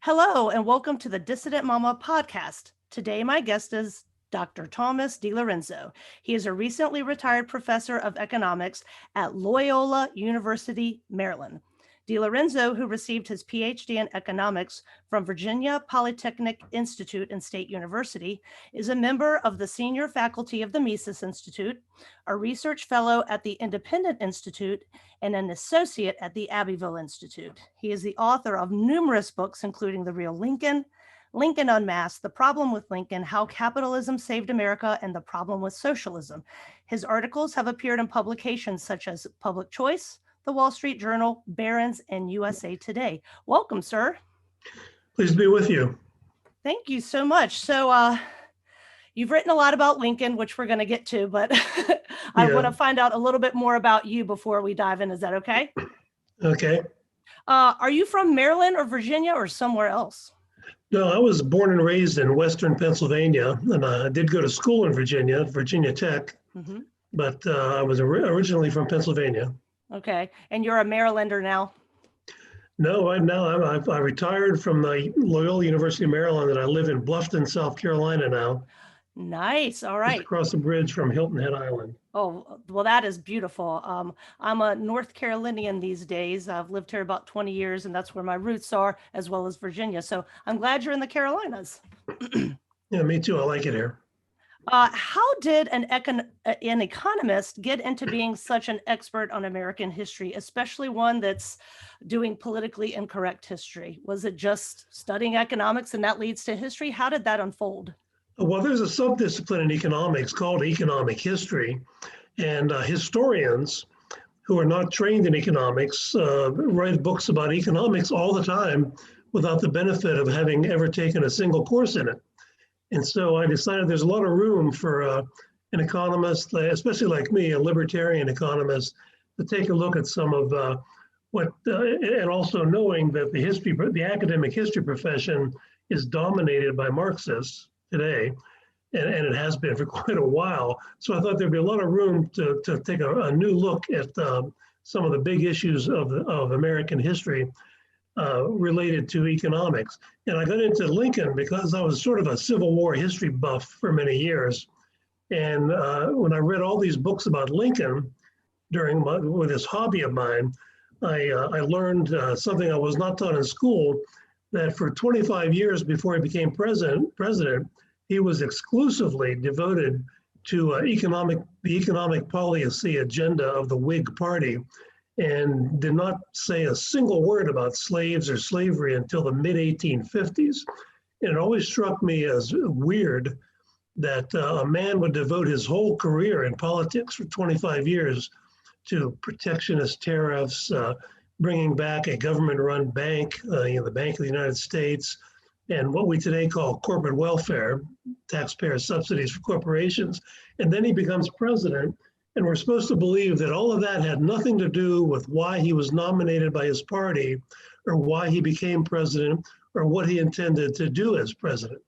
Hello, and welcome to the Dissident Mama podcast. Today, my guest is Dr. Thomas DiLorenzo. He is a recently retired professor of economics at Loyola University Maryland. DiLorenzo, who received his Ph.D. in economics from Virginia Polytechnic Institute and State University, is a member of the senior faculty of the Mises Institute, a research fellow at the Independent Institute, and an associate at the Abbeville Institute. He is the author of numerous books, including The Real Lincoln, Lincoln Unmasked, The Problem with Lincoln, How Capitalism Saved America, and The Problem with Socialism. His articles have appeared in publications such as Public Choice, The Wall Street Journal, Barron's, and USA Today. Welcome, sir. Pleased to be with you. Thank you so much. So you've written a lot about Lincoln, which we're going to get to, but I want to find out a little bit more about you before we dive in. Is that okay? Okay. Are you from Maryland or Virginia or somewhere else? No, I was born and raised in Western Pennsylvania, and I did go to school in Virginia, Virginia Tech, but I was originally from Pennsylvania. Okay. And you're a Marylander now? No, right now I retired from the Loyola University Maryland, and I live in Bluffton, South Carolina now. Nice. All right. Just across the bridge from Hilton Head Island. Oh, well, that is beautiful. I'm a North Carolinian these days. I've lived here about 20 years, and that's where my roots are, as well as Virginia. So I'm glad you're in the Carolinas. Yeah, me too. I like it here. How did an economist get into being such an expert on American history, especially one that's doing politically incorrect history? Was it just studying economics and that leads to history? How did that unfold? Well, there's a subdiscipline in economics called economic history, and historians who are not trained in economics write books about economics all the time without the benefit of having ever taken a single course in it. And so I decided there's a lot of room for an economist, especially like me, a libertarian economist, to take a look at some of and also knowing that the academic history profession is dominated by Marxists today, and it has been for quite a while. So I thought there'd be a lot of room to take a new look at some of the big issues of American history related to economics. And I got into Lincoln because I was sort of a Civil War history buff for many years. And when I read all these books about Lincoln with this hobby of mine, I learned something I was not taught in school, that for 25 years before he became president, he was exclusively devoted to the economic policy agenda of the Whig Party, and did not say a single word about slaves or slavery until the mid-1850s. And it always struck me as weird that a man would devote his whole career in politics for 25 years to protectionist tariffs, bringing back a government-run bank, the Bank of the United States, and what we today call corporate welfare, taxpayer subsidies for corporations. And then he becomes president. And we're supposed to believe that all of that had nothing to do with why he was nominated by his party, or why he became president, or what he intended to do as president.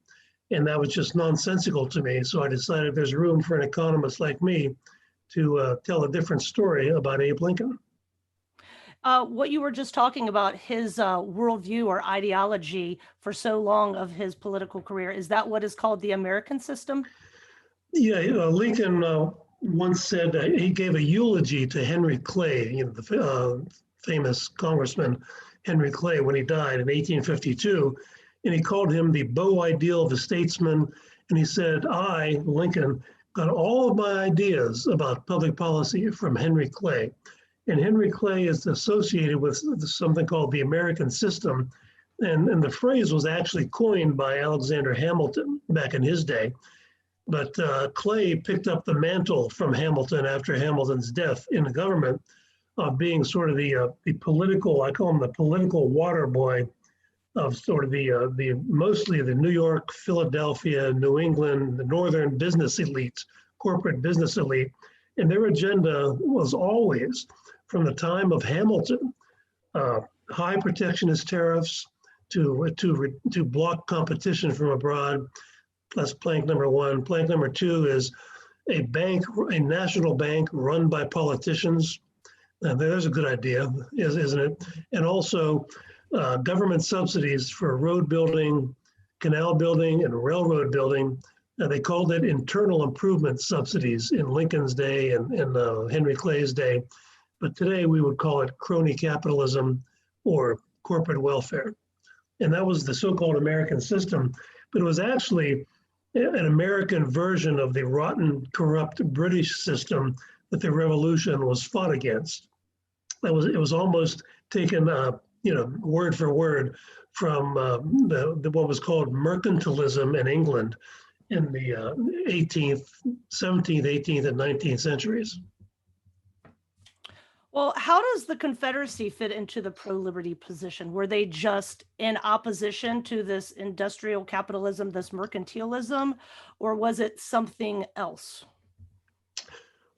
And that was just nonsensical to me. So I decided there's room for an economist like me to tell a different story about Abe Lincoln. What you were just talking about, his worldview or ideology for so long of his political career, is that what is called the American system? Yeah, Lincoln once said he gave a eulogy to Henry Clay, the famous Congressman Henry Clay, when he died in 1852, and he called him the beau ideal of a statesman. And he said, I, Lincoln, got all of my ideas about public policy from Henry Clay. And Henry Clay is associated with something called the American system. And the phrase was actually coined by Alexander Hamilton back in his day. But Clay picked up the mantle from Hamilton after Hamilton's death in the government of being sort of the political, I call him the political water boy of sort of mostly the New York, Philadelphia, New England, the northern business elite, corporate business elite. And their agenda was always, from the time of Hamilton, high protectionist tariffs to block competition from abroad. That's plank number one. Plank number two is a national bank run by politicians. And there's a good idea, isn't it? And also government subsidies for road building, canal building, and railroad building. They called it internal improvement subsidies in Lincoln's day and in Henry Clay's day. But today we would call it crony capitalism or corporate welfare. And that was the so-called American system. But it was actually an American version of the rotten, corrupt British system that the revolution was fought against. It was almost taken, word for word from what was called mercantilism in England in the 18th, 17th, 18th, and 19th centuries. Well, how does the Confederacy fit into the pro-liberty position? Were they just in opposition to this industrial capitalism, this mercantilism, or was it something else?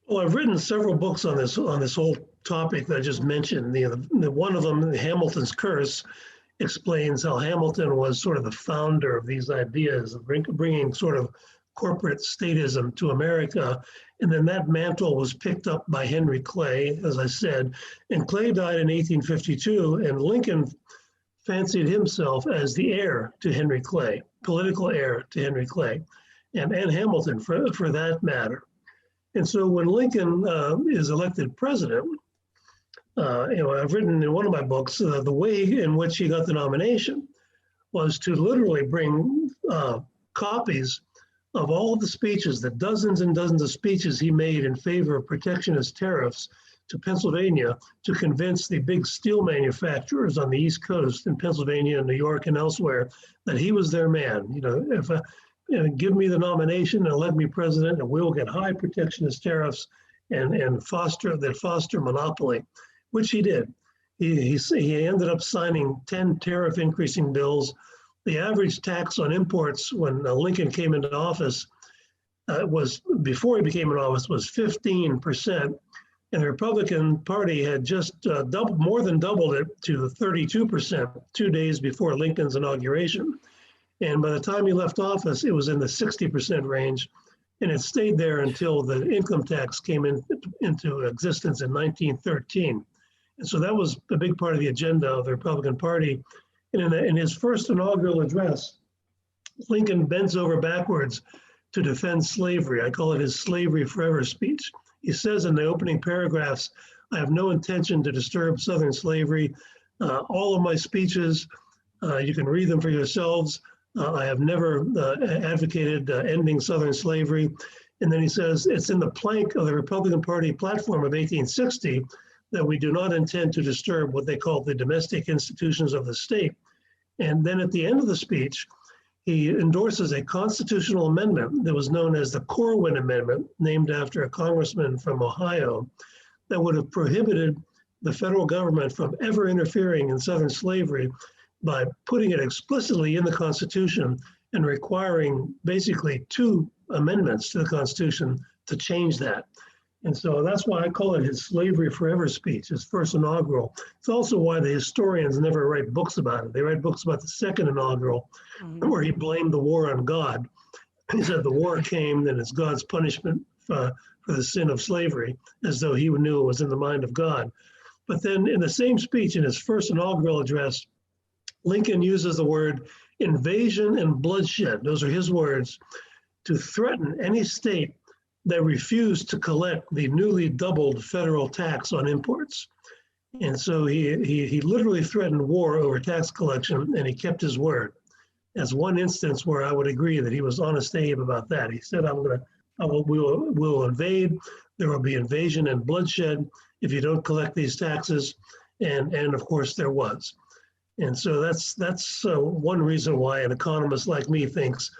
Well, I've written several books on this whole topic that I just mentioned. One of them, Hamilton's Curse, explains how Hamilton was sort of the founder of these ideas of bringing sort of corporate statism to America. And then that mantle was picked up by Henry Clay, as I said. And Clay died in 1852, and Lincoln fancied himself as the heir to Henry Clay, political heir to Henry Clay, and Hamilton for that matter. And so when Lincoln is elected president, I've written in one of my books, the way in which he got the nomination was to literally bring copies of all of the speeches, the dozens and dozens of speeches he made in favor of protectionist tariffs to Pennsylvania to convince the big steel manufacturers on the East Coast in Pennsylvania and New York and elsewhere that he was their man. If give me the nomination and elect me president, and we'll get high protectionist tariffs and foster monopoly, which he did. He ended up signing 10 tariff increasing bills. The average tax on imports when Lincoln came into office was, before he became in office, was 15%. And the Republican Party had just more than doubled it to 32% 2 days before Lincoln's inauguration. And by the time he left office, it was in the 60% range. And it stayed there until the income tax came into existence in 1913. And so that was a big part of the agenda of the Republican Party. And in his first inaugural address, Lincoln bends over backwards to defend slavery. I call it his Slavery Forever speech. He says in the opening paragraphs, "I have no intention to disturb Southern slavery. All of my speeches, you can read them for yourselves. I have never advocated ending Southern slavery." And then he says, it's in the plank of the Republican Party platform of 1860 that we do not intend to disturb what they call the domestic institutions of the state. And then at the end of the speech, he endorses a constitutional amendment that was known as the Corwin Amendment, named after a congressman from Ohio, that would have prohibited the federal government from ever interfering in Southern slavery by putting it explicitly in the Constitution and requiring basically 2 amendments to the Constitution to change that. And so that's why I call it his Slavery Forever speech, his first inaugural. It's also why the historians never write books about it. They write books about the second inaugural, where he blamed the war on God. He said the war came and it's God's punishment for the sin of slavery, as though he knew it was in the mind of God. But then in the same speech, in his first inaugural address, Lincoln uses the word invasion and bloodshed, those are his words, to threaten any state that refused to collect the newly doubled federal tax on imports. And so he literally threatened war over tax collection, and he kept his word. That's one instance where I would agree that he was honest Abe about that. He said, we'll invade, there will be invasion and bloodshed if you don't collect these taxes. And of course there was. And so that's one reason why an economist like me thinks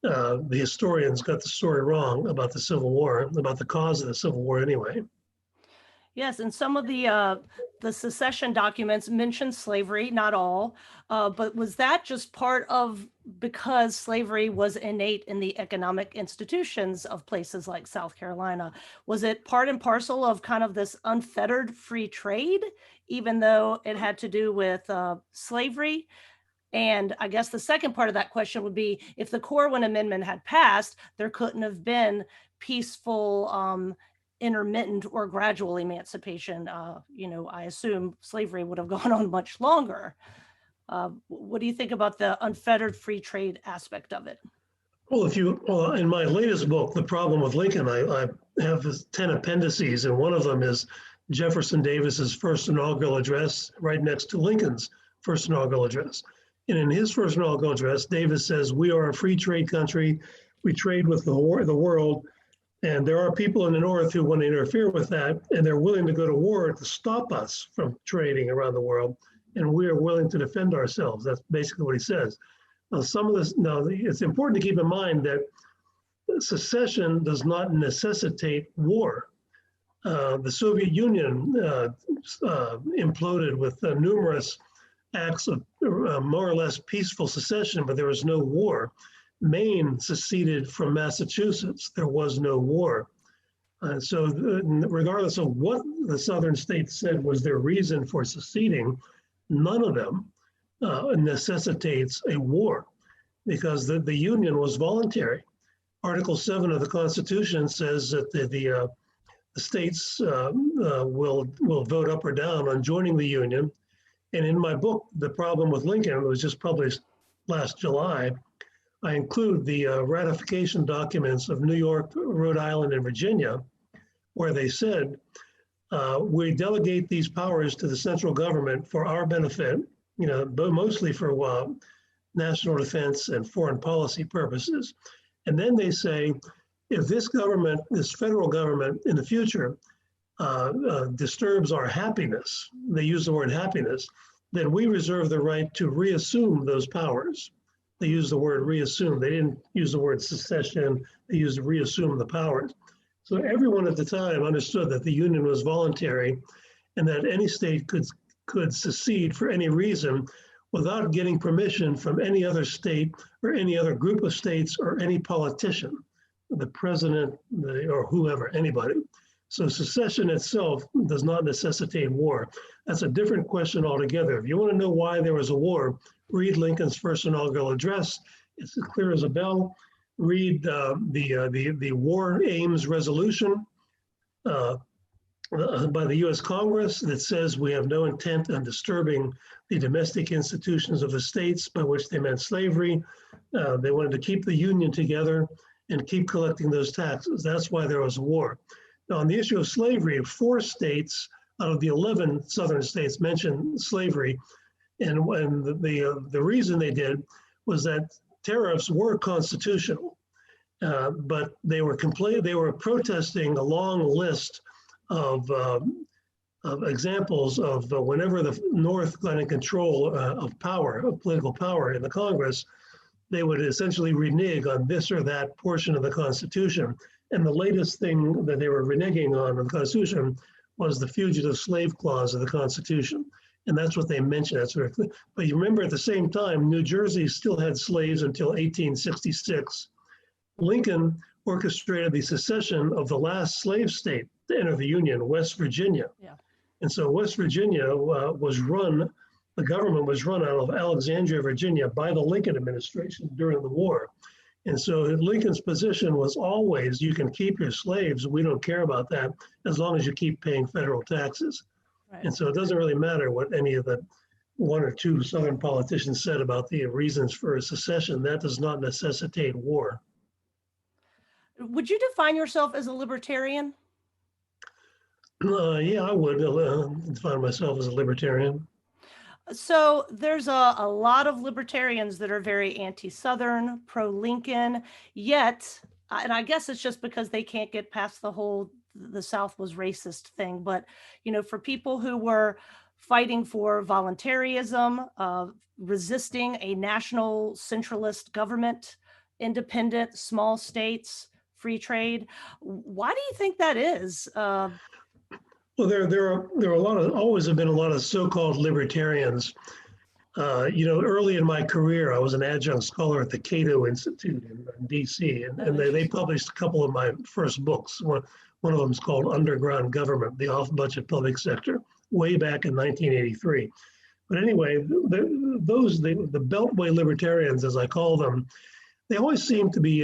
the historians got the story wrong about the Civil War, about the cause of the Civil War anyway. Yes, and some of the secession documents mention slavery, not all, but was that just part of, because slavery was innate in the economic institutions of places like South Carolina, was it part and parcel of kind of this unfettered free trade, even though it had to do with slavery? And I guess the second part of that question would be, if the Corwin Amendment had passed, there couldn't have been peaceful, intermittent or gradual emancipation. I assume slavery would have gone on much longer. What do you think about the unfettered free trade aspect of it? Well, in my latest book, The Problem with Lincoln, I have 10 appendices, and one of them is Jefferson Davis's first inaugural address right next to Lincoln's first inaugural address. And in his first inaugural address, Davis says, "We are a free trade country. We trade with the world. And there are people in the North who want to interfere with that, and they're willing to go to war to stop us from trading around the world. And we are willing to defend ourselves." That's basically what he says. Now, it's important to keep in mind that secession does not necessitate war. The Soviet Union imploded with numerous acts of more or less peaceful secession, but there was no war. Maine seceded from Massachusetts. There was no war. So regardless of what the Southern states said was their reason for seceding, none of them necessitates a war, because the Union was voluntary. Article 7 of the Constitution says that the states will vote up or down on joining the Union. And in my book, The Problem with Lincoln, it was just published last July, I include the ratification documents of New York, Rhode Island, and Virginia, where they said, we delegate these powers to the central government for our benefit, but mostly for national defense and foreign policy purposes. And then they say, if this government, this federal government in the future disturbs our happiness, they use the word happiness, then we reserve the right to reassume those powers. They use the word reassume. They didn't use the word secession. They used reassume the powers. So everyone at the time understood that the Union was voluntary and that any state could secede for any reason without getting permission from any other state or any other group of states or any politician, the president or whoever, anybody. So secession itself does not necessitate war. That's a different question altogether. If you want to know why there was a war, read Lincoln's first inaugural address. It's as clear as a bell. Read the War Aims Resolution by the U.S. Congress that says we have no intent on disturbing the domestic institutions of the states, by which they meant slavery. They wanted to keep the Union together and keep collecting those taxes. That's why there was a war. Now, on the issue of slavery, 4 states out of the 11 southern states mentioned slavery. And the reason they did was that tariffs were constitutional, but they were protesting a long list of examples of whenever the North got in control of political power in the Congress, they would essentially renege on this or that portion of the Constitution. And the latest thing that they were reneging on in the Constitution was the fugitive slave clause of the Constitution. And that's what they mentioned. But you remember at the same time, New Jersey still had slaves until 1866. Lincoln orchestrated the secession of the last slave state to enter the Union, West Virginia. Yeah. And so West Virginia the government was run out of Alexandria, Virginia by the Lincoln administration during the war. And so Lincoln's position was always, you can keep your slaves, we don't care about that, as long as you keep paying federal taxes. Right. And so it doesn't really matter what any of the 1 or 2 Southern politicians said about the reasons for secession. That does not necessitate war. Would you define yourself as a libertarian? Yeah, I would define myself as a libertarian. So there's a lot of libertarians that are very anti-Southern, pro-Lincoln, yet, and I guess it's just because they can't get past the South was racist thing, but, for people who were fighting for voluntarism, resisting a national centralist government, independent, small states, free trade, why do you think that is? Well, there are always have been a lot of so-called libertarians. Early in my career, I was an adjunct scholar at the Cato Institute in DC, and they published a couple of my first books. One of them is called Underground Government, the Off-Budget Public Sector, way back in 1983. But anyway, the Beltway libertarians, as I call them, they always seem to be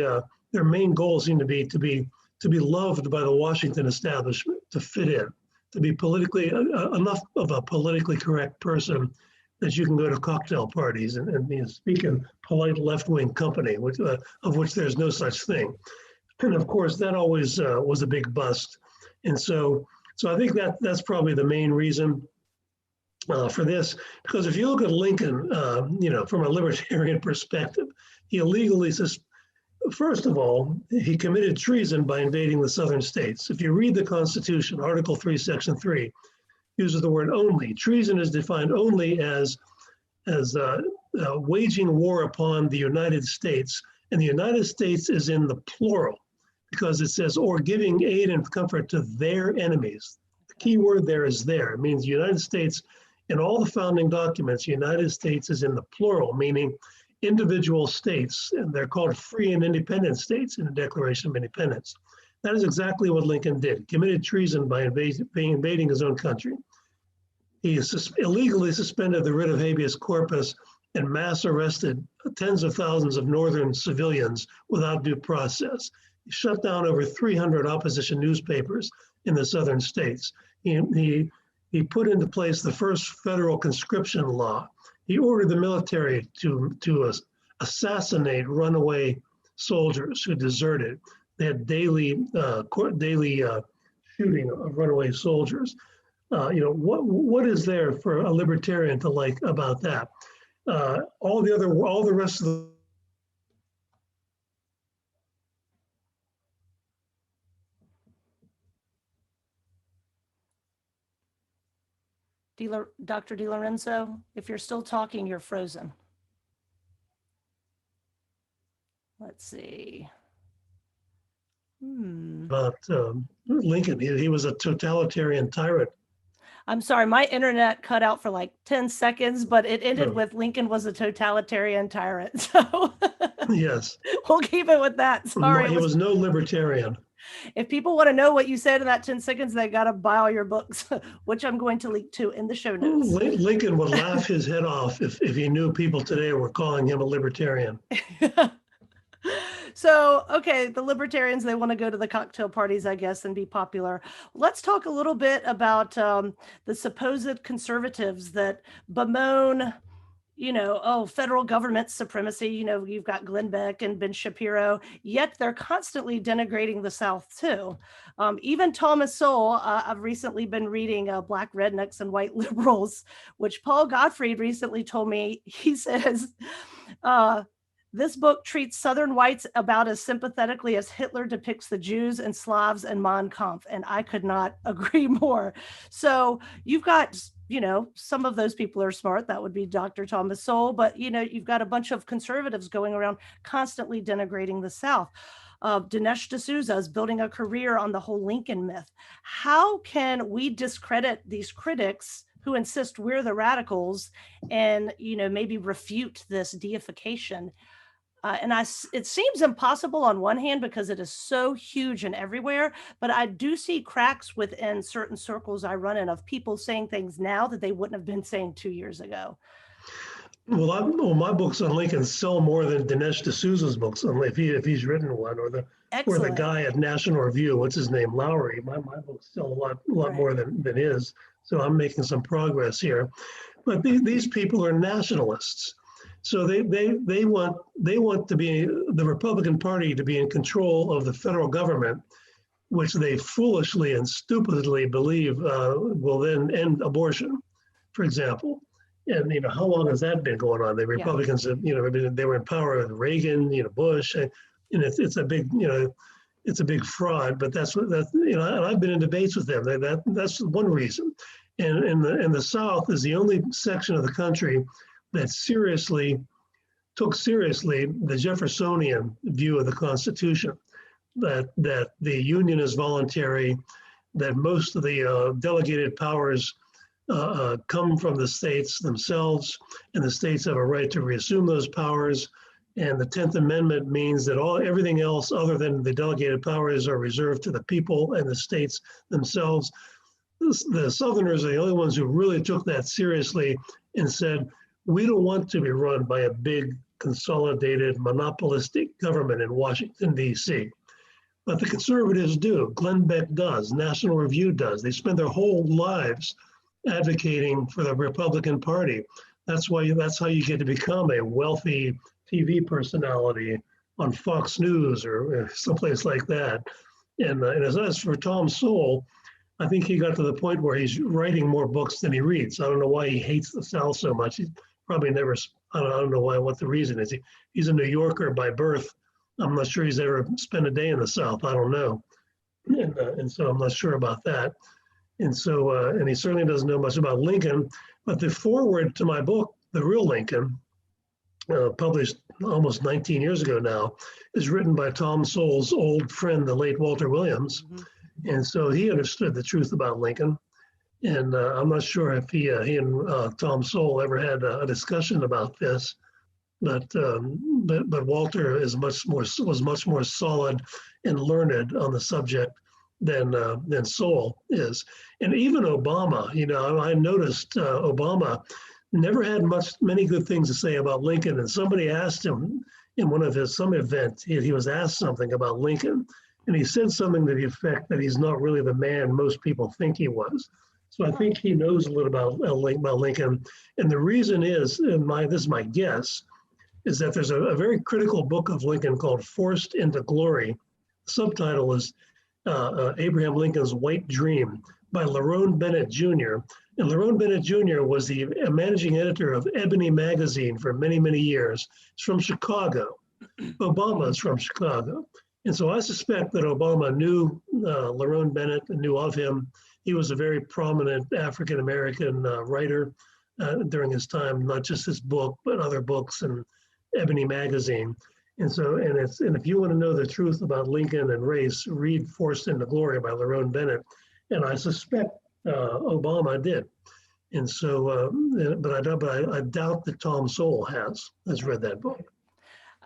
their main goal seemed to be loved by the Washington establishment, to fit in, to be politically enough of a politically correct person that you can go to cocktail parties and speak in polite left-wing company, which, of which there's no such thing. And of course, that always was a big bust. And so I think that's probably the main reason for this, because if you look at Lincoln, from a libertarian perspective, he illegally, first of all, he committed treason by invading the southern states. If you read the Constitution, Article 3, Section 3, uses the word only. Treason is defined only as waging war upon the United States, and the United States is in the plural because it says, or giving aid and comfort to their enemies. The key word there is there. It means the United States. In all the founding documents, the United States is in the plural, meaning individual states, and they're called free and independent states in the Declaration of Independence. That is exactly what Lincoln did. He committed treason by invading his own country. He illegally suspended the writ of habeas corpus and mass arrested tens of thousands of northern civilians without due process. He shut down over 300 opposition newspapers in the southern states. He put into place the first federal conscription law. He ordered the military to assassinate runaway soldiers who deserted. They had daily shooting of runaway soldiers. What is there for a libertarian to like about that? All the rest of the Dr. DiLorenzo, if you're still talking, you're frozen. Let's see. About Lincoln, he was a totalitarian tyrant. I'm sorry, my internet cut out for like 10 seconds, but it ended with Lincoln was a totalitarian tyrant. So yes, we'll keep it with that. Sorry. He was no libertarian. If people want to know what you said in that 10 seconds, they got to buy all your books, which I'm going to link to in the show notes. Lincoln would laugh his head off if he knew people today were calling him a libertarian. So, okay, the libertarians, they want to go to the cocktail parties, I guess, and be popular. Let's talk a little bit about the supposed conservatives that bemoan, federal government supremacy. You've got Glenn Beck and Ben Shapiro, yet they're constantly denigrating the South too. Even Thomas Sowell, I've recently been reading Black Rednecks and White Liberals, which Paul Gottfried recently told me. He says, this book treats Southern whites about as sympathetically as Hitler depicts the Jews and Slavs in Mein Kampf, and I could not agree more. So you've got, some of those people are smart. That would be Dr. Thomas Sowell, but, you've got a bunch of conservatives going around constantly denigrating the South. Dinesh D'Souza is building a career on the whole Lincoln myth. How can we discredit these critics who insist we're the radicals and, maybe refute this deification? It seems impossible on one hand because it is so huge and everywhere, but I do see cracks within certain circles I run in of people saying things now that they wouldn't have been saying 2 years ago. Well, my books on Lincoln sell more than Dinesh D'Souza's books, if he's written one, or the guy at National Review, what's his name, Lowry. My books sell a lot more than his. So I'm making some progress here. But these people are nationalists. So they want to be the Republican Party to be in control of the federal government, which they foolishly and stupidly believe will then end abortion, for example. And how long has that been going on? The Republicans, they were in power with Reagan, Bush, and it's a big fraud. But and I've been in debates with them. That's one reason. And in the South is the only section of the country that took seriously the Jeffersonian view of the Constitution, that the Union is voluntary, that most of the delegated powers come from the states themselves, and the states have a right to reassume those powers. And the 10th Amendment means that everything else other than the delegated powers are reserved to the people and the states themselves. The Southerners are the only ones who really took that seriously and said, we don't want to be run by a big, consolidated, monopolistic government in Washington, D.C. But the conservatives do. Glenn Beck does. National Review does. They spend their whole lives advocating for the Republican Party. That's how you get to become a wealthy TV personality on Fox News or someplace like that. And as for Tom Sowell, I think he got to the point where he's writing more books than he reads. I don't know why he hates the South so much. He's probably never, I don't know what the reason is. He's a New Yorker by birth. I'm not sure he's ever spent a day in the South. I don't know. And so I'm not sure about that. And so, and he certainly doesn't know much about Lincoln. But the foreword to my book, The Real Lincoln, published almost 19 years ago now, is written by Tom Sowell's old friend, the late Walter Williams. Mm-hmm. And so he understood the truth about Lincoln. And I'm not sure if he and Tom Sowell ever had a discussion about this, but Walter was much more solid and learned on the subject than Sowell is. And even Obama, I noticed Obama never had many good things to say about Lincoln. And somebody asked him in some event, he was asked something about Lincoln, and he said something to the effect that he's not really the man most people think he was. So I think he knows a little about Lincoln. And the reason is, this is my guess, is that there's a very critical book of Lincoln called Forced into Glory. The subtitle is Abraham Lincoln's White Dream by Lerone Bennett Jr. And Lerone Bennett Jr. was the managing editor of Ebony magazine for many, many years. He's from Chicago. Obama is from Chicago. And so I suspect that Obama knew Lerone Bennett and knew of him. He was a very prominent African-American writer during his time, not just his book, but other books and Ebony magazine. And so, and if you want to know the truth about Lincoln and race, read Forced into Glory by Lerone Bennett. And I suspect Obama did. And so, but I doubt that Tom Sowell has read that book.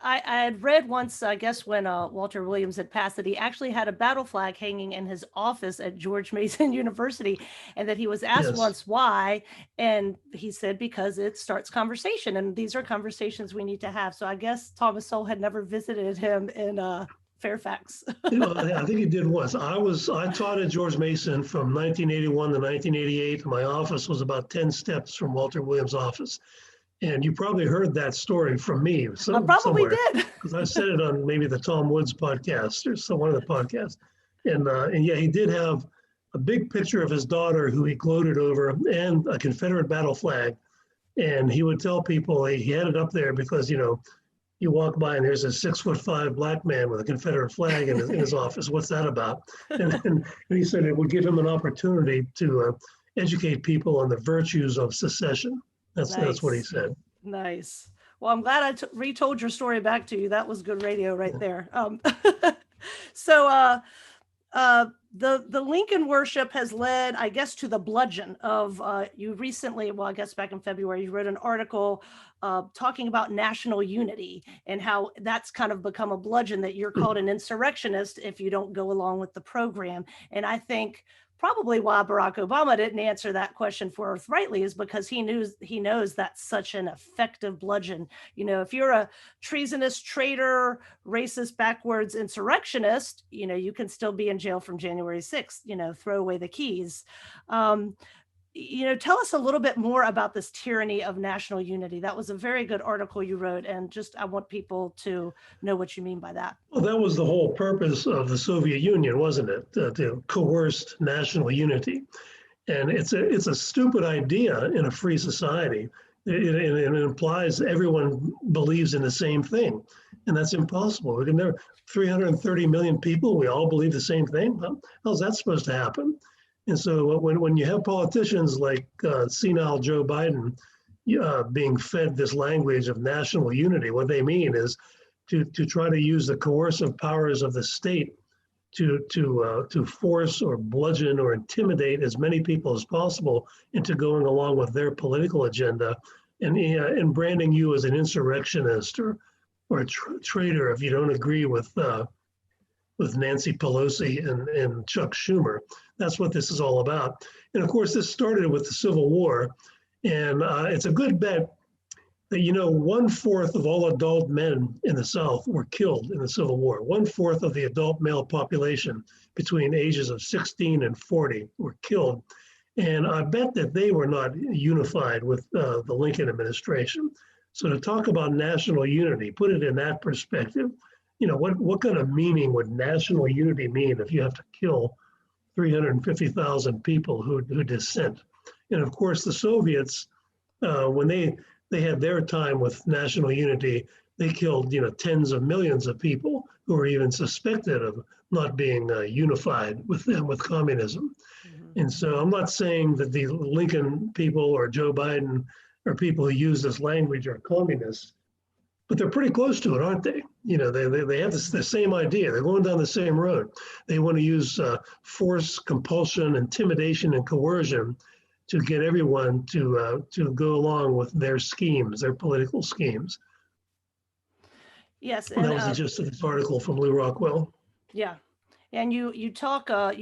I had read once, I guess, when Walter Williams had passed, that he actually had a battle flag hanging in his office at George Mason University, and that he was asked once why, and he said because it starts conversation, and these are conversations we need to have. So I guess Thomas Sowell had never visited him in Fairfax. I think he did once. I taught at George Mason from 1981 to 1988. My office was about 10 steps from Walter Williams' office. And you probably heard that story from me. I probably did. Because I said it on maybe the Tom Woods podcast or one of the podcasts. And yeah, he did have a big picture of his daughter who he gloated over and a Confederate battle flag. And he would tell people he had it up there because, you walk by and there's a 6'5" black man with a Confederate flag in his office. What's that about? And he said it would give him an opportunity to educate people on the virtues of secession. That's what he said. Nice. Well, I'm glad I retold your story back to you. That was good radio right there. So the Lincoln worship has led, I guess, to the bludgeon of you recently, well, I guess back in February, you wrote an article talking about national unity and how that's kind of become a bludgeon, that you're called an insurrectionist if you don't go along with the program. And I think probably why Barack Obama didn't answer that question forthrightly is because he knows that's such an effective bludgeon. If you're a treasonous, traitor, racist, backwards insurrectionist, you can still be in jail from January 6th, throw away the keys. Tell us a little bit more about this tyranny of national unity. That was a very good article you wrote, and I want people to know what you mean by that. Well, that was the whole purpose of the Soviet Union, wasn't it? To coerce national unity. And it's a stupid idea in a free society. It implies everyone believes in the same thing, and that's impossible. We can never, 330 million people, we all believe the same thing. How's that supposed to happen? And so when you have politicians like senile Joe Biden being fed this language of national unity, what they mean is to try to use the coercive powers of the state to force or bludgeon or intimidate as many people as possible into going along with their political agenda, and branding you as an insurrectionist or a traitor if you don't agree with Nancy Pelosi and Chuck Schumer. That's what this is all about. And of course, this started with the Civil War. And it's a good bet that, 1/4 of all adult men in the South were killed in the Civil War. 1/4 of the adult male population between ages of 16 and 40 were killed. And I bet that they were not unified with the Lincoln administration. So to talk about national unity, put it in that perspective, what kind of meaning would national unity mean if you have to kill 350,000 people who dissent? And of course, the Soviets, when they had their time with national unity, they killed tens of millions of people who were even suspected of not being unified with them with communism. And so I'm not saying that the Lincoln people or Joe Biden or people who use this language are communists, but they're pretty close to it, aren't they? They have the same idea. They're going down the same road. They want to use force, compulsion, intimidation, and coercion to get everyone to go along with their schemes, their political schemes. Yes, and that was the gist of this article from Lou Rockwell. Yeah. And you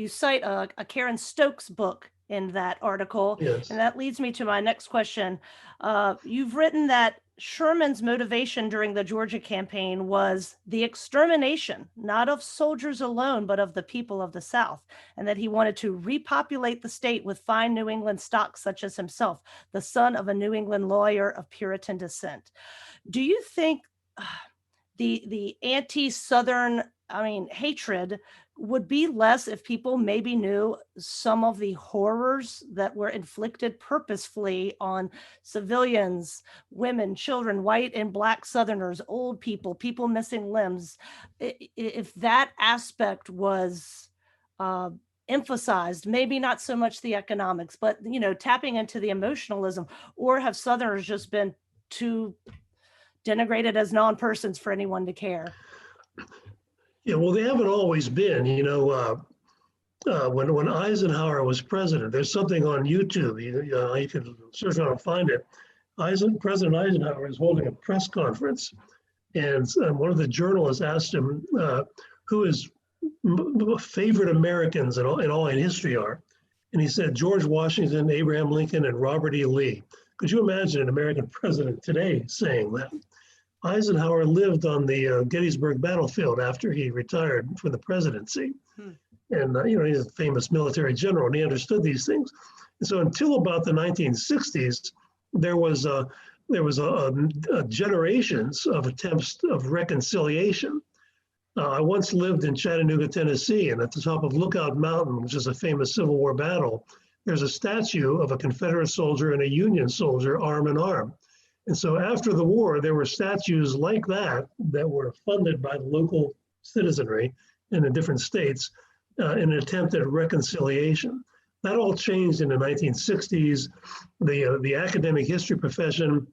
cite a Karen Stokes book in that article. Yes. And that leads me to my next question. You've written that Sherman's motivation during the Georgia campaign was the extermination, not of soldiers alone, but of the people of the South, and that he wanted to repopulate the state with fine New England stock such as himself, the son of a New England lawyer of Puritan descent. Do you think the anti-Southern, hatred would be less if people maybe knew some of the horrors that were inflicted purposefully on civilians, women, children, white and black Southerners, old people, people missing limbs? If that aspect was emphasized, maybe not so much the economics, but tapping into the emotionalism, or have Southerners just been too denigrated as non-persons for anyone to care? Yeah, well, they haven't always been. When Eisenhower was president, there's something on YouTube. You can search on and find it. President Eisenhower is holding a press conference, and one of the journalists asked him who his favorite Americans in history are, and he said George Washington, Abraham Lincoln, and Robert E. Lee. Could you imagine an American president today saying that? Eisenhower lived on the Gettysburg battlefield after he retired from the presidency. And, he's a famous military general, and he understood these things. And so until about the 1960s, there was generations of attempts of reconciliation. I once lived in Chattanooga, Tennessee, and at the top of Lookout Mountain, which is a famous Civil War battle, there's a statue of a Confederate soldier and a Union soldier arm in arm. And so after the war, there were statues like that were funded by the local citizenry in the different states in an attempt at reconciliation. That all changed in the 1960s. The academic history profession,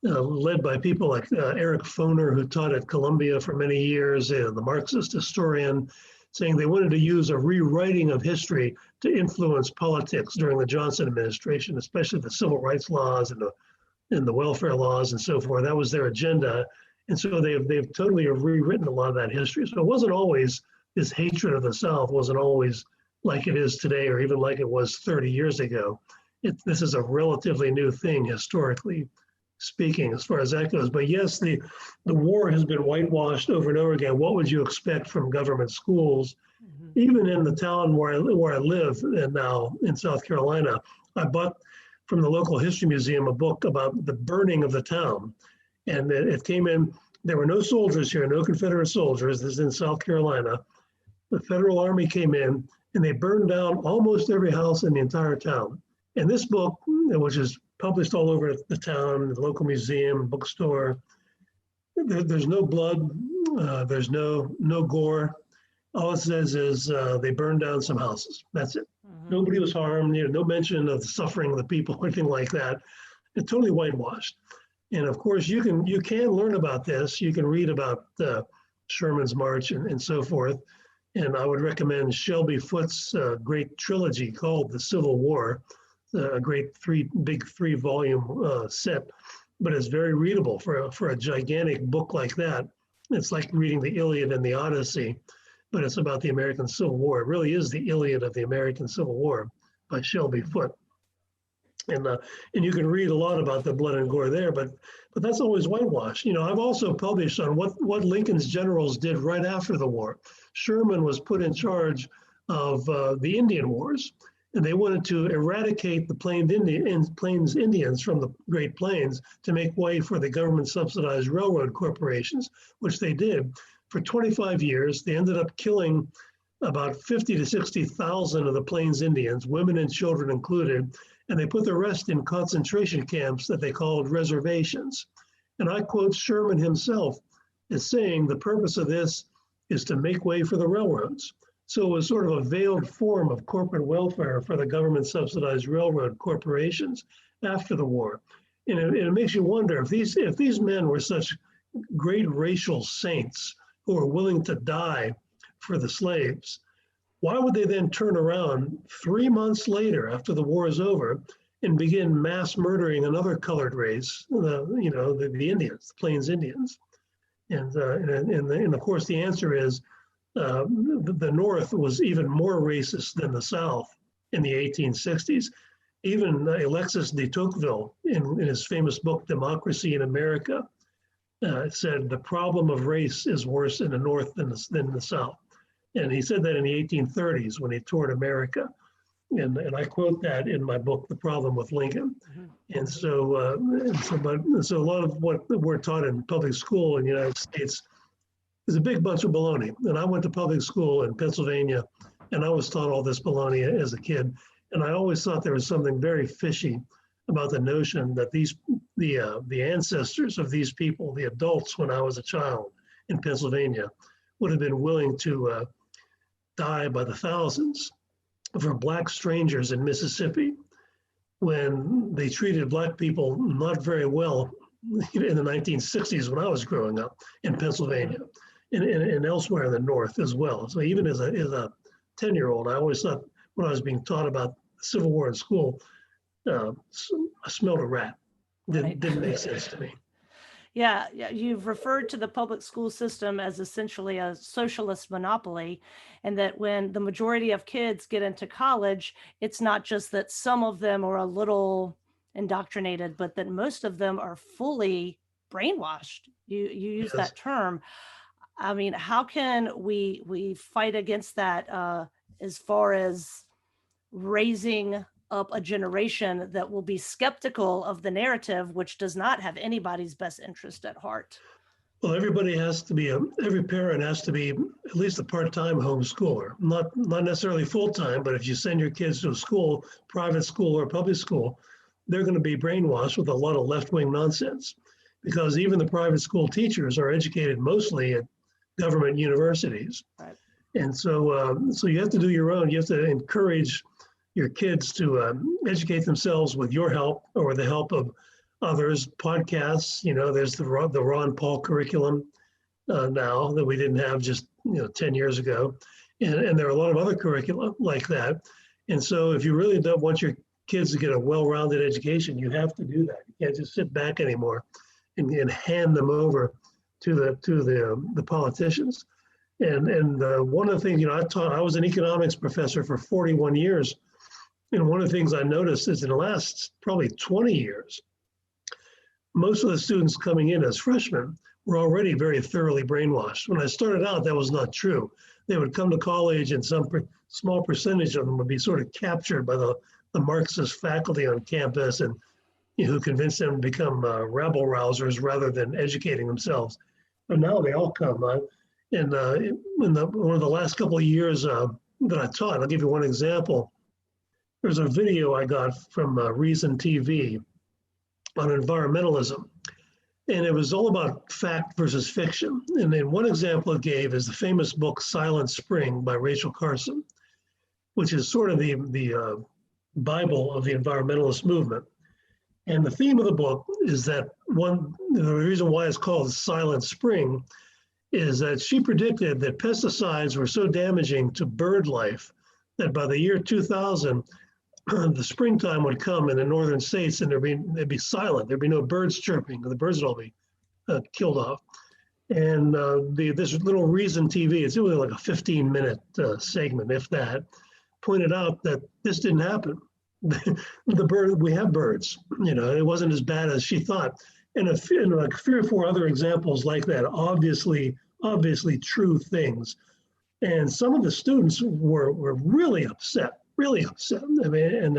led by people like Eric Foner, who taught at Columbia for many years, the Marxist historian, saying they wanted to use a rewriting of history to influence politics during the Johnson administration, especially the civil rights laws and the welfare laws and so forth. That was their agenda. And so they've totally rewritten a lot of that history. So it wasn't always, this hatred of the South wasn't always like it is today, or even like it was 30 years ago. This is a relatively new thing, historically speaking, as far as that goes. But yes, the war has been whitewashed over and over again. What would you expect from government schools? Even in the town where I live now in South Carolina, I bought from the local history museum a book about the burning of the town. And it came in, there were no soldiers here, no Confederate soldiers. This is in South Carolina. The Federal Army came in and they burned down almost every house in the entire town. And this book, which is published all over the town, the local museum, bookstore, there's no blood, there's no gore. All it says is they burned down some houses. That's it. Nobody was harmed. No mention of the suffering of the people, anything like that. It's totally whitewashed. And of course, you can learn about this. You can read about Sherman's March and so forth. And I would recommend Shelby Foote's great trilogy called The Civil War, a great big three-volume set. But it's very readable for a gigantic book like that. It's like reading the Iliad and the Odyssey, but it's about the American Civil War. It really is the Iliad of the American Civil War by Shelby Foote. And you can read a lot about the blood and gore there, but that's always whitewashed. I've also published on what Lincoln's generals did right after the war. Sherman was put in charge of the Indian Wars, And they wanted to eradicate the Plains Indians from the Great Plains to make way for the government-subsidized railroad corporations, which they did. For 25 years, they ended up killing about 50 to 60,000 of the Plains Indians, women and children included, and they put the rest in concentration camps that they called reservations. And I quote Sherman himself as saying, the purpose of this is to make way for the railroads. So it was sort of a veiled form of corporate welfare for the government-subsidized railroad corporations after the war. And it makes you wonder if these men were such great racial saints who were willing to die for the slaves, why would they then turn around 3 months later after the war is over and begin mass murdering another colored race, the Indians, the Plains Indians? And of course, the answer is the North was even more racist than the South in the 1860s. Even Alexis de Tocqueville, in his famous book, Democracy in America, said the problem of race is worse in the North than the South. And he said that in the 1830s when he toured America. And I quote that in my book, The Problem with Lincoln. Mm-hmm. And so a lot of what we're taught in public school in the United States is a big bunch of baloney. And I went to public school in Pennsylvania, and I was taught all this baloney as a kid. And I always thought there was something very fishy about the notion that the ancestors of these people, the adults when I was a child in Pennsylvania, would have been willing to die by the thousands for Black strangers in Mississippi when they treated Black people not very well in the 1960s when I was growing up in Pennsylvania and elsewhere in the North as well. So even as a 10-year-old, I always thought when I was being taught about the Civil War in school, I smelled a rat. Didn't make sense to me. Yeah, you've referred to the public school system as essentially a socialist monopoly, and that when the majority of kids get into college, it's not just that some of them are a little indoctrinated, but that most of them are fully brainwashed. You use that term. I mean, how can we fight against that as far as raising up a generation that will be skeptical of the narrative, which does not have anybody's best interest at heart? Well, every parent has to be at least a part-time homeschooler, not necessarily full-time, but if you send your kids to a school, private school or public school, they're going to be brainwashed with a lot of left-wing nonsense, because even the private school teachers are educated mostly at government universities. Right. And so you have to do your own. You have to encourage your kids to educate themselves with your help or with the help of others. Podcasts, there's the Ron Paul curriculum now that we didn't have just 10 years ago, and there are a lot of other curricula like that. And so if you really don't want your kids to get a well-rounded education, you have to do that. You can't just sit back anymore and hand them over to the politicians. And one of the things, I was an economics professor for 41 years. And one of the things I noticed is in the last probably 20 years, most of the students coming in as freshmen were already very thoroughly brainwashed. When I started out, that was not true. They would come to college and some small percentage of them would be sort of captured by the Marxist faculty on campus and who convinced them to become rabble rousers rather than educating themselves. But now they all come. One of the last couple of years that I taught, I'll give you one example. There's a video I got from Reason TV on environmentalism, and it was all about fact versus fiction. And then one example it gave is the famous book Silent Spring by Rachel Carson, which is sort of the Bible of the environmentalist movement. And the theme of the book is that the reason why it's called Silent Spring is that she predicted that pesticides were so damaging to bird life that by the year 2000, the springtime would come in the northern states and they'd be silent. There'd be no birds chirping. The birds would all be killed off. And this little Reason TV, it's really like a 15-minute segment, if that, pointed out that this didn't happen. We have birds. It wasn't as bad as she thought. And like 3 or 4 other examples like that, obviously true things. And some of the students were really upset really upset. I mean,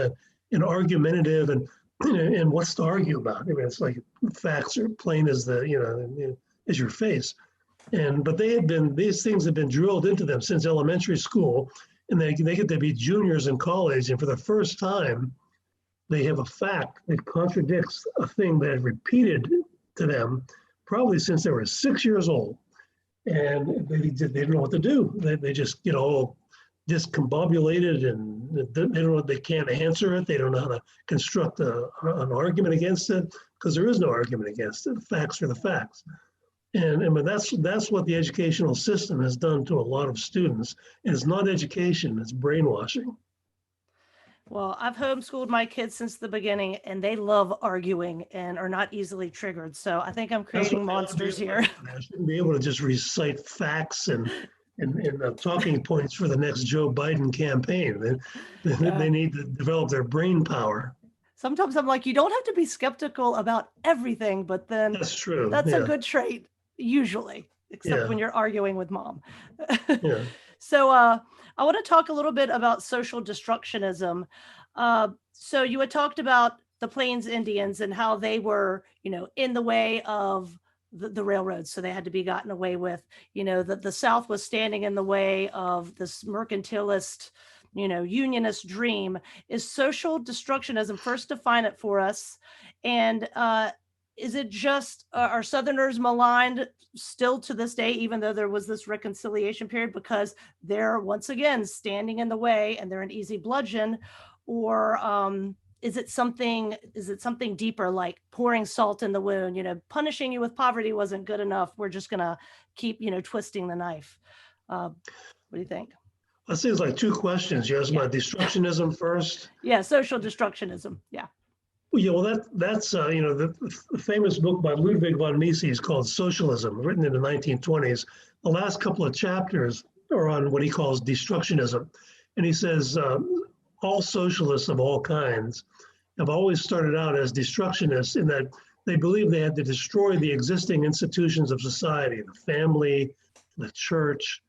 and argumentative, and what's to argue about? I mean, it's like facts are plain as as your face. But these things have been drilled into them since elementary school, and they get to be juniors in college, and for the first time, they have a fact that contradicts a thing that is repeated to them probably since they were 6 years old. And they don't know what to do. They just get all discombobulated, and they don't know, they can't answer it. They don't know how to construct an argument against it, because there is no argument against it. The facts are the facts. And that's what the educational system has done to a lot of students. And it's not education, it's brainwashing. Well, I've homeschooled my kids since the beginning, and they love arguing and are not easily triggered. So I think I'm creating monsters here. I shouldn't be able to just recite facts and talking points for the next Joe Biden campaign. They need to develop their brain power. Sometimes I'm like, you don't have to be skeptical about everything, but then that's true. That's a good trait, usually, except when you're arguing with mom. So I want to talk a little bit about social destructionism. So you had talked about the Plains Indians and how they were, in the way of the railroads. So they had to be gotten away with, the South was standing in the way of this mercantilist, unionist dream. Is social destructionism? First, define it for us. And is it just, are Southerners maligned still to this day, even though there was this reconciliation period, because they're once again standing in the way and they're an easy bludgeon? Or is it something deeper, like pouring salt in the wound? Punishing you with poverty wasn't good enough. We're just gonna keep, twisting the knife. What do you think? That seems like two questions. You asked about destructionism first. Yeah, social destructionism. Yeah. Yeah, well, that's the famous book by Ludwig von Mises called Socialism, written in the 1920s. The last couple of chapters are on what he calls destructionism, and he says all socialists of all kinds have always started out as destructionists, in that they believe they had to destroy the existing institutions of society, the family, the church,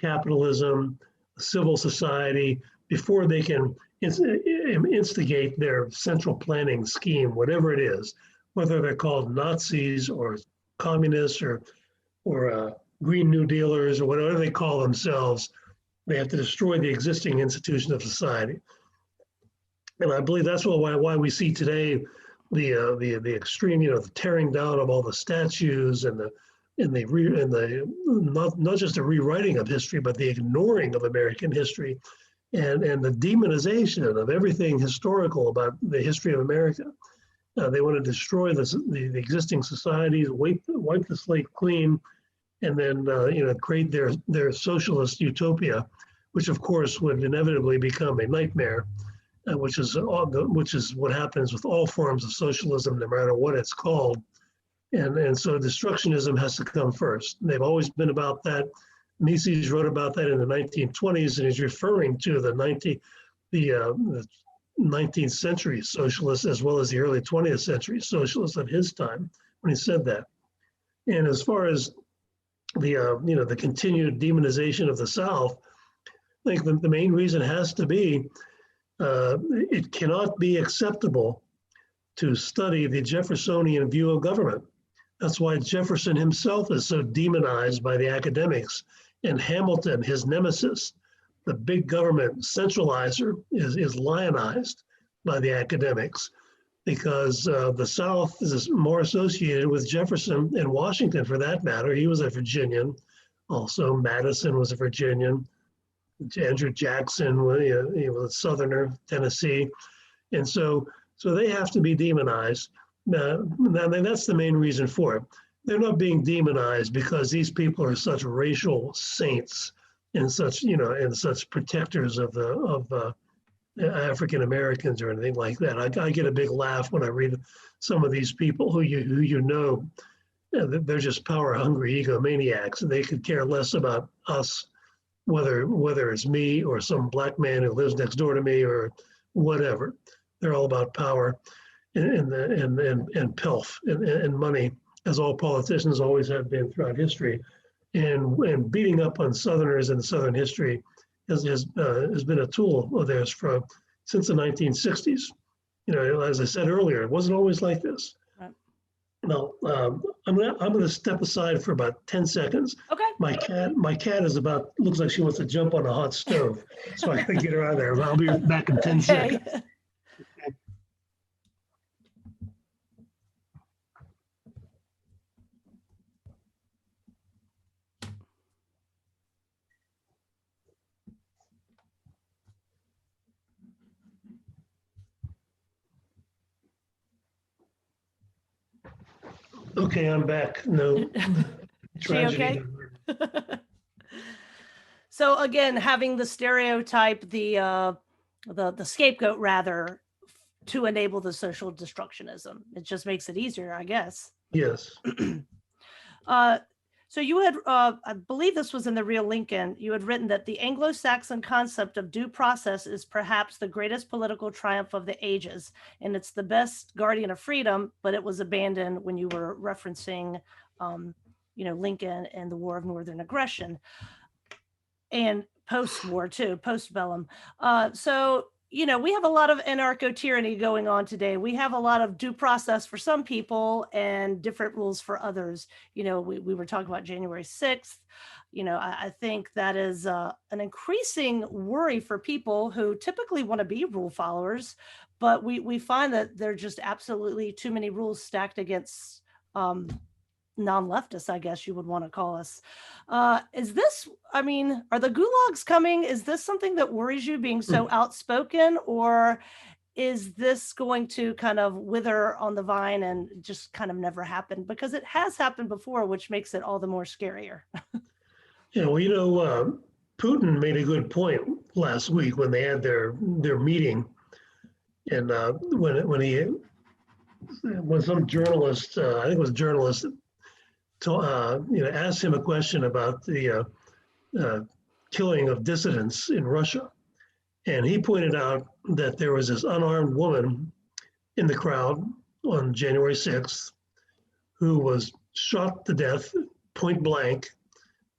capitalism, civil society, before they can instigate their central planning scheme, whatever it is, whether they're called Nazis or communists or Green New Dealers or whatever they call themselves. They have to destroy the existing institutions of society. And I believe that's why we see today the extreme, the tearing down of all the statues and not just the rewriting of history, but the ignoring of American history, and the demonization of everything historical about the history of America. They want to destroy the existing societies, wipe the slate clean, and then create their socialist utopia, which of course would inevitably become a nightmare, which is what happens with all forms of socialism, no matter what it's called. And so destructionism has to come first. They've always been about that. Mises wrote about that in the 1920s, and he's referring to the 19th century socialists as well as the early 20th century socialists of his time when he said that. And as far as the continued demonization of the South, I think the main reason has to be it cannot be acceptable to study the Jeffersonian view of government. That's why Jefferson himself is so demonized by the academics. And Hamilton, his nemesis, the big government centralizer, is lionized by the academics, because the South is more associated with Jefferson and Washington, for that matter. He was a Virginian. Also, Madison was a Virginian. Andrew Jackson, he was a Southerner, Tennessee. And so they have to be demonized. That's the main reason for it. They're not being demonized because these people are such racial saints and such protectors of African Americans or anything like that. I get a big laugh when I read some of these people who they're just power hungry egomaniacs, and they could care less about us, whether it's me or some black man who lives next door to me or whatever. They're all about power and pelf and money, as all politicians always have been throughout history. And beating up on Southerners and Southern history has been a tool of theirs since the 1960s. As I said earlier, it wasn't always like this. Right. Now, I'm gonna step aside for about 10 seconds. Okay. My cat looks like she wants to jump on a hot stove, so I gotta get her out of there. I'll be back in 10 seconds. Okay, I'm back. No tragedy. Okay? So again, having the stereotype, the scapegoat rather, to enable the social destructionism. It just makes it easier, I guess. Yes. So you had, I believe this was in the Real Lincoln, you had written that the Anglo-Saxon concept of due process is perhaps the greatest political triumph of the ages, and it's the best guardian of freedom, but it was abandoned when you were referencing, Lincoln and the War of Northern Aggression, and post-war too, post-bellum. So we have a lot of anarcho-tyranny going on today. We have a lot of due process for some people and different rules for others. We were talking about January 6th. I think that is an increasing worry for people who typically want to be rule followers, but we find that there are just absolutely too many rules stacked against non-leftists, I guess you would want to call us. Are the gulags coming? Is this something that worries you, being so outspoken, or is this going to kind of wither on the vine and just kind of never happen? Because it has happened before, which makes it all the more scarier. Yeah, well, Putin made a good point last week when they had their meeting, and when some journalist, I think it was a journalist, asked him a question about the killing of dissidents in Russia. And he pointed out that there was this unarmed woman in the crowd on January 6th who was shot to death point blank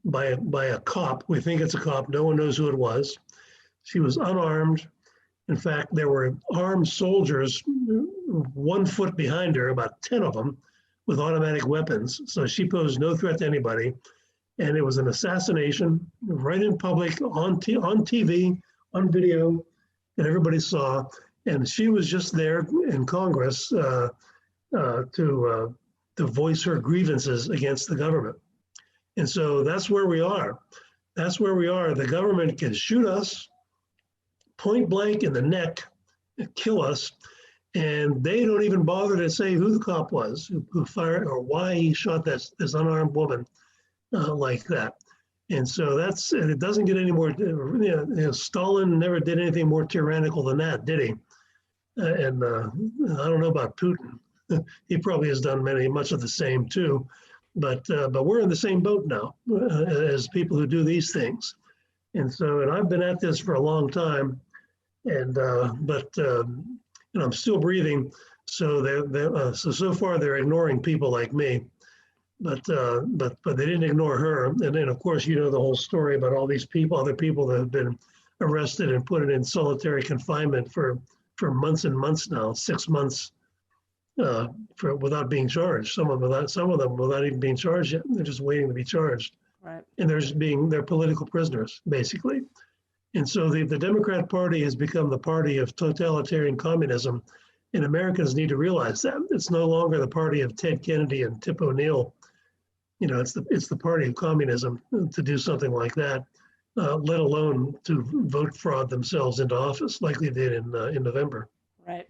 by a cop. We think it's a cop. No one knows who it was. She was unarmed. In fact, there were armed soldiers 1 foot behind her, about 10 of them, with automatic weapons. So she posed no threat to anybody. And it was an assassination right in public, on TV, on video, and everybody saw. And she was just there in Congress to voice her grievances against the government. And so that's where we are. That's where we are. The government can shoot us point blank in the neck and kill us. And they don't even bother to say who the cop was, who fired, or why he shot this unarmed woman like that. And so it doesn't get any more, Stalin never did anything more tyrannical than that, did he? I don't know about Putin. He probably has done much of the same too. But we're in the same boat now as people who do these things. And I've been at this for a long time, but I'm still breathing. So so far they're ignoring people like me, but they didn't ignore her. And then of course the whole story about all these other people that have been arrested and put in solitary confinement for months and months now, 6 months, without being charged. Some of them without even being charged yet. They're just waiting to be charged. Right. And they're political prisoners basically. And so the Democrat Party has become the party of totalitarian communism, and Americans need to realize that. It's no longer the party of Ted Kennedy and Tip O'Neill. It's the party of communism to do something like that, let alone to vote fraud themselves into office like they did in November. Right.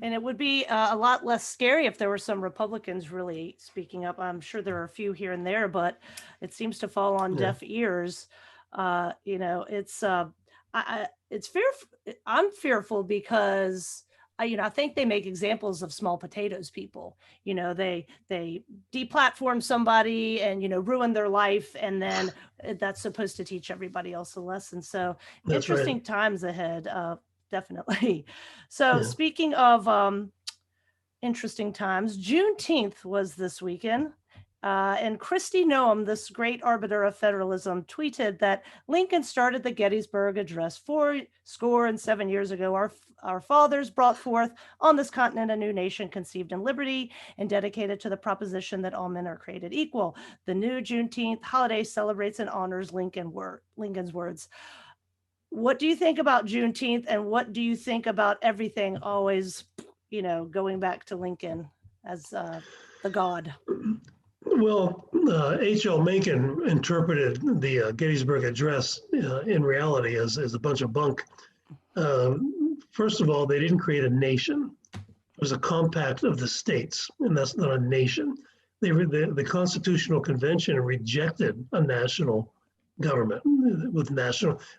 And it would be a lot less scary if there were some Republicans really speaking up. I'm sure there are a few here and there, but it seems to fall on deaf ears. It's fearful. I'm fearful because I think they make examples of small potatoes people. They deplatform somebody and ruin their life, and then that's supposed to teach everybody else a lesson. So that's interesting times ahead, definitely. So speaking of interesting times, Juneteenth was this weekend. And Christy Noam, this great arbiter of federalism, tweeted that Lincoln started the Gettysburg Address 7 years ago. Our fathers brought forth on this continent a new nation conceived in liberty and dedicated to the proposition that all men are created equal. The new Juneteenth holiday celebrates and honors Lincoln's words. What do you think about Juneteenth, and what do you think about everything always, going back to Lincoln as the god? Well, H.L. Mencken interpreted the Gettysburg Address in reality as a bunch of bunk. First of all, they didn't create a nation. It was a compact of the states, and that's not a nation. The Constitutional Convention rejected a national government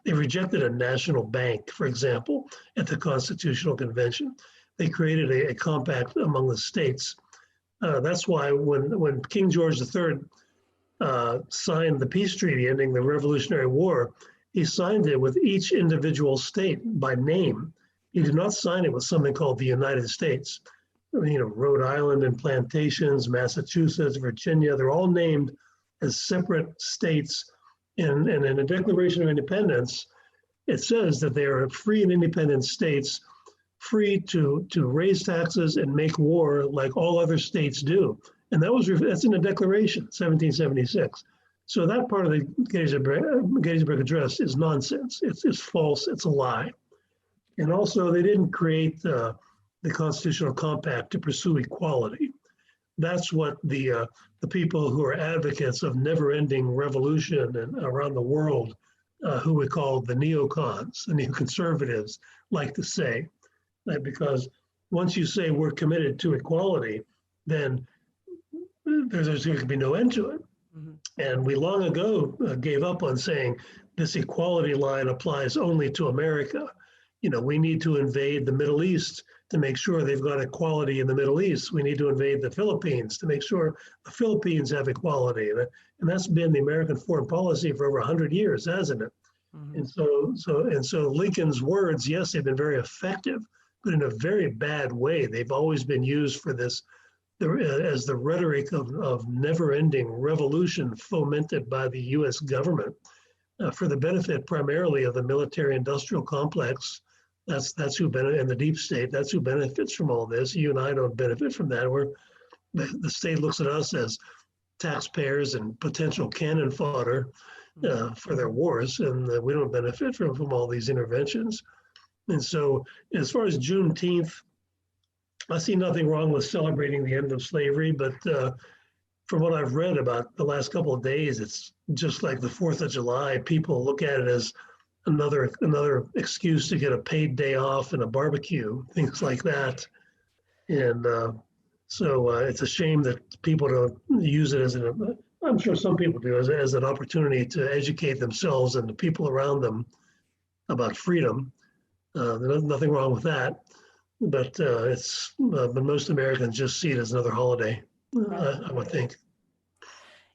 they rejected a national bank, for example, at the Constitutional Convention. They created a compact among the states. That's why when King George III signed the peace treaty ending the Revolutionary War, he signed it with each individual state by name. He did not sign it with something called the United States. Rhode Island and plantations, Massachusetts, Virginia, they're all named as separate states. And in the Declaration of Independence, it says that they are free and independent states, free to raise taxes and make war like all other states do. And that's in the Declaration, 1776. So that part of the Gettysburg Address is nonsense. It's false. It's a lie. And also, they didn't create the Constitutional Compact to pursue equality. That's what the people who are advocates of never-ending revolution and around the world, who we call the neocons, the neoconservatives, like to say. Because once you say we're committed to equality, then there's going to be no end to it. Mm-hmm. And we long ago gave up on saying this equality line applies only to America. We need to invade the Middle East to make sure they've got equality in the Middle East. We need to invade the Philippines to make sure the Philippines have equality. And that's been the American foreign policy for over 100 years, hasn't it? Mm-hmm. And so Lincoln's words, yes, they've been very effective, but in a very bad way. They've always been used for this as the rhetoric of never-ending revolution fomented by the U.S. government for the benefit primarily of the military-industrial complex. That's who benefits, and the deep state. That's who benefits from all this. You and I don't benefit from that. The state looks at us as taxpayers and potential cannon fodder for their wars, and we don't benefit from all these interventions. And so, as far as Juneteenth, I see nothing wrong with celebrating the end of slavery, but from what I've read about the last couple of days, it's just like the 4th of July. People look at it as another excuse to get a paid day off and a barbecue, things like that. And so it's a shame that people don't use it I'm sure some people do, as an opportunity to educate themselves and the people around them about freedom. There's nothing wrong with that, but but most Americans just see it as another holiday, I would think.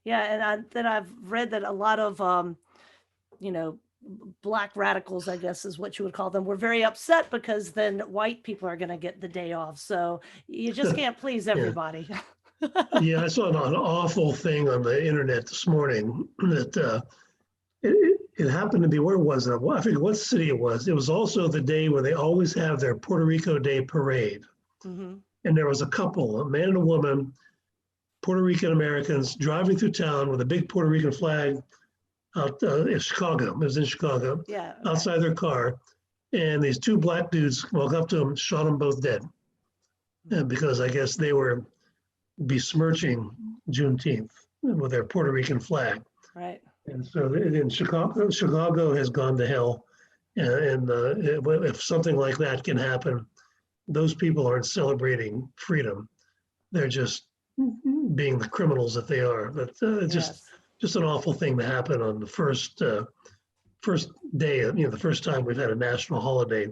Yeah, and I've read that a lot of, Black radicals, I guess is what you would call them, were very upset because then white people are going to get the day off. So you just can't please everybody. Yeah, I saw an awful thing on the internet this morning that it happened to be, where was it? I forget what city it was. It was also the day where they always have their Puerto Rico Day parade. Mm-hmm. And there was a couple, a man and a woman, Puerto Rican Americans, driving through town with a big Puerto Rican flag out in Chicago. It was in Chicago, yeah, okay. Outside their car. And these two black dudes walked up to them, shot them both dead. And because I guess they were besmirching Juneteenth with their Puerto Rican flag. Right. And so in Chicago has gone to hell. And if something like that can happen, those people aren't celebrating freedom. They're just being the criminals that they are. But just an awful thing to happen on the first day, the first time we've had a national holiday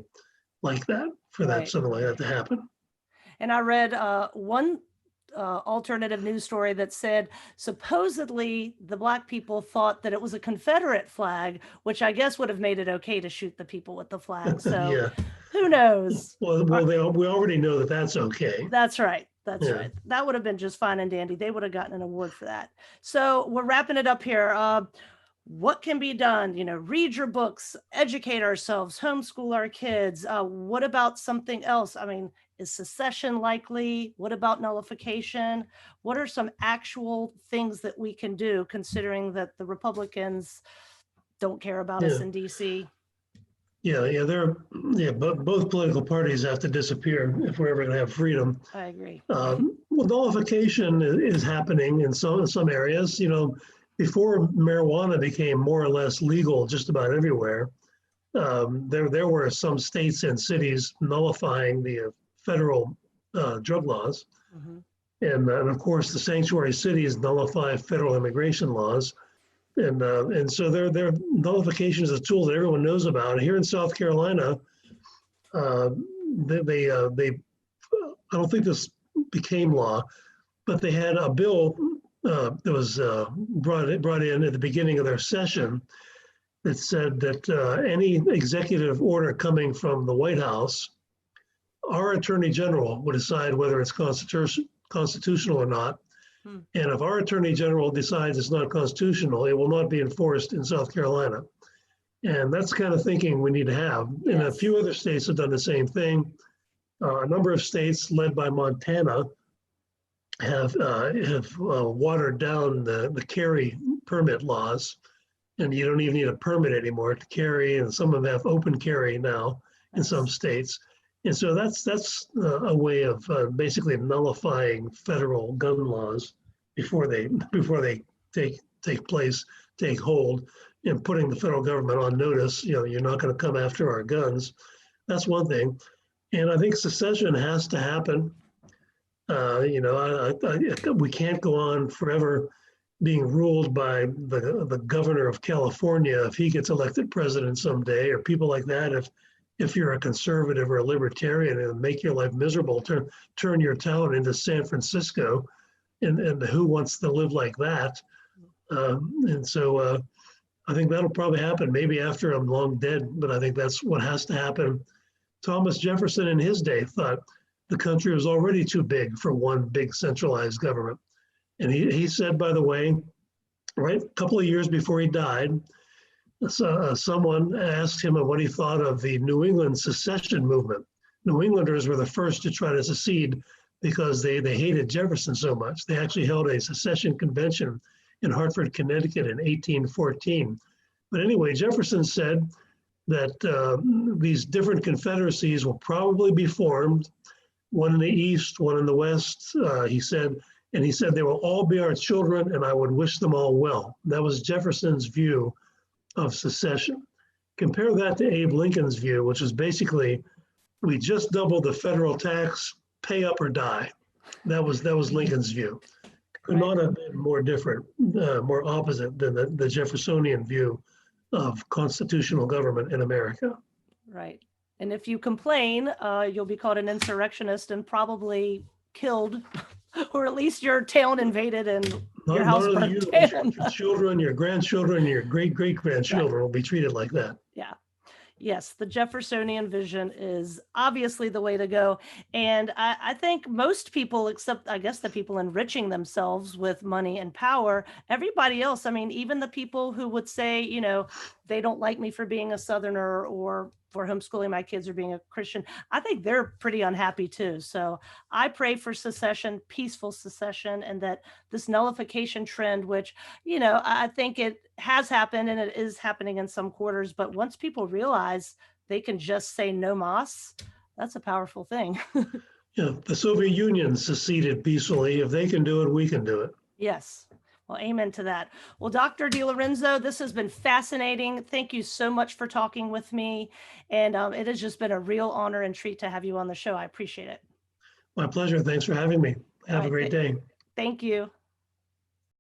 like that, for that, something like that to happen. And I read one alternative news story that said supposedly the Black people thought that it was a Confederate flag, which I guess would have made it okay to shoot the people with the flag. So who knows? Well, we already know that that's okay. That's right. That's Yeah. right. That would have been just fine and dandy. They would have gotten an award for that. So we're wrapping it up here. What can be done? Read your books, educate ourselves, homeschool our kids. What about something else? I mean, is secession likely? What about nullification? What are some actual things that we can do, considering that the Republicans don't care about us Yeah. in DC? Both political parties have to disappear if we're ever going to have freedom. I agree. Well, nullification is happening in some areas. Before marijuana became more or less legal just about everywhere, there were some states and cities nullifying the federal drug laws, Mhm. and of course the sanctuary cities nullify federal immigration laws, and so their nullification is a tool that everyone knows about. Here in South Carolina, they I don't think this became law, but they had a bill that was brought in at the beginning of their session that said that any executive order coming from the White House, our Attorney General would decide whether it's constitutional or not. And if our Attorney General decides it's not constitutional, it will not be enforced in South Carolina. And that's the kind of thinking we need to have. Yes. And a few other states have done the same thing. A number of states, led by Montana, have watered down the carry permit laws, and you don't even need a permit anymore to carry. And some of them have open carry now in some states. And so that's a way of basically nullifying federal gun laws before they take hold, and putting the federal government on notice. You're not going to come after our guns. That's one thing. And I think secession has to happen. We can't go on forever being ruled by the governor of California if he gets elected president someday, or people like that. If you're a conservative or a libertarian and make your life miserable, turn your town into San Francisco, and who wants to live like that? And so I think that'll probably happen maybe after I'm long dead, but I think that's what has to happen. Thomas Jefferson in his day thought the country was already too big for one big centralized government. And he said, by the way, right a couple of years before he died, someone asked him what he thought of the New England secession movement. New Englanders were the first to try to secede because they hated Jefferson so much. They actually held a secession convention in Hartford, Connecticut in 1814. But anyway, Jefferson said that these different confederacies will probably be formed, one in the East, one in the West, he said they will all be our children, and I would wish them all well. That was Jefferson's view of secession. Compare that to Abe Lincoln's view, which is basically, we just doubled the federal tax, pay up or die. That was Lincoln's view. Could not have been more different, more opposite than the Jeffersonian view of constitutional government in America. Right. And if you complain, you'll be called an insurrectionist and probably killed, or at least your town invaded and your house burned down. Your children, your grandchildren, your great-great-grandchildren will be treated like that. Yeah. Yes, the Jeffersonian vision is obviously the way to go. And I think most people, except I guess the people enriching themselves with money and power, everybody else, I mean, even the people who would say, they don't like me for being a Southerner or for homeschooling my kids or being a Christian, I think they're pretty unhappy too. So I pray for secession, peaceful secession, and that this nullification trend, which, I think it has happened and it is happening in some quarters, but once people realize they can just say no mas, that's a powerful thing. Yeah, the Soviet Union seceded peacefully. If they can do it, we can do it. Yes. Well, amen to that. Well, Dr. DiLorenzo, this has been fascinating. Thank you so much for talking with me. And it has just been a real honor and treat to have you on the show. I appreciate it. My pleasure. Thanks for having me. Have a great day. Thank you.